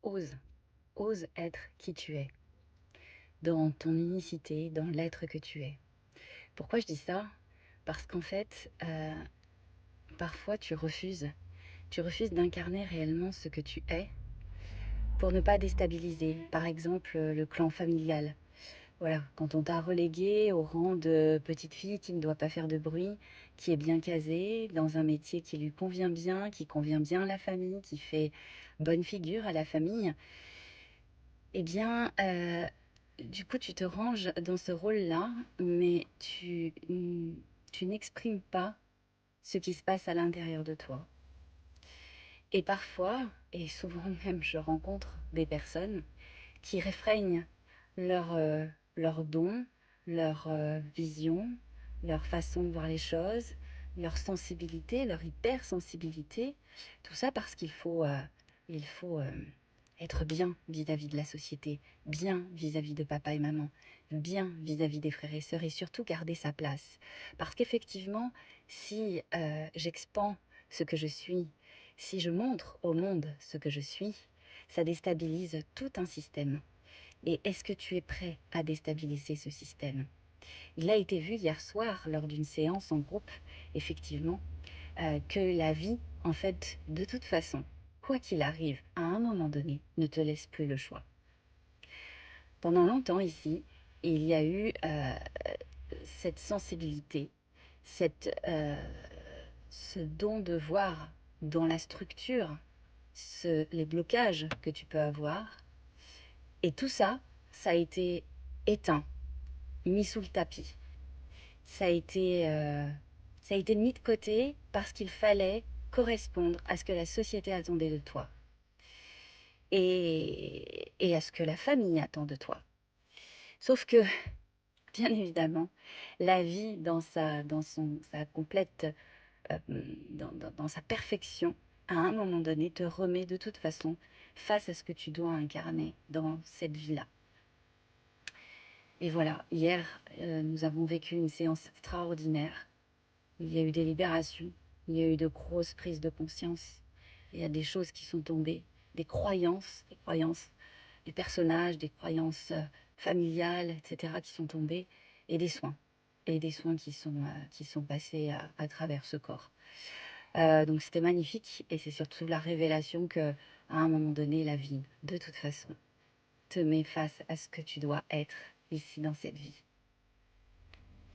ose, ose être qui tu es, dans ton unicité, dans l'être que tu es. Pourquoi je dis ça? Parce qu'en fait, parfois tu refuses d'incarner réellement ce que tu es pour ne pas déstabiliser, par exemple, le clan familial. Voilà, quand on t'a relégué au rang de petite fille qui ne doit pas faire de bruit, qui est bien casée, dans un métier qui lui convient bien, qui convient bien à la famille, qui fait bonne figure à la famille, eh bien, du coup, tu te ranges dans ce rôle-là, mais tu n'exprimes pas ce qui se passe à l'intérieur de toi. Et parfois, et souvent même, je rencontre des personnes qui réfrènent leur, leurs dons, leur vision, leur façon de voir les choses, leur sensibilité, leur hypersensibilité. Tout ça parce il faut être bien vis-à-vis de la société, bien vis-à-vis de papa et maman, bien vis-à-vis des frères et sœurs et surtout garder sa place. Parce qu'effectivement, si j'expand ce que je suis, si je montre au monde ce que je suis, ça déstabilise tout un système. Et est-ce que tu es prêt à déstabiliser ce système? Il a été vu hier soir lors d'une séance en groupe, effectivement, que la vie, en fait, de toute façon, quoi qu'il arrive, à un moment donné, ne te laisse plus le choix. Pendant longtemps ici, il y a eu cette sensibilité, ce don de voir dans la structure les blocages que tu peux avoir. Et tout ça, ça a été éteint, mis sous le tapis. Ça a été, euh, Ça a été mis de côté parce qu'il fallait correspondre à ce que la société attendait de toi et à ce que la famille attend de toi. Sauf que, bien évidemment, la vie sa complète, dans sa perfection, à un moment donné, te remet de toute façon face à ce que tu dois incarner dans cette vie-là. Et voilà, hier, nous avons vécu une séance extraordinaire. Il y a eu des libérations, il y a eu de grosses prises de conscience. Il y a des choses qui sont tombées, des croyances des personnages, des croyances familiales, etc., qui sont tombées, et des soins. Et des soins qui sont passés à travers ce corps. Donc c'était magnifique, et c'est surtout la révélation que, à un moment donné, la vie, de toute façon, te met face à ce que tu dois être ici dans cette vie.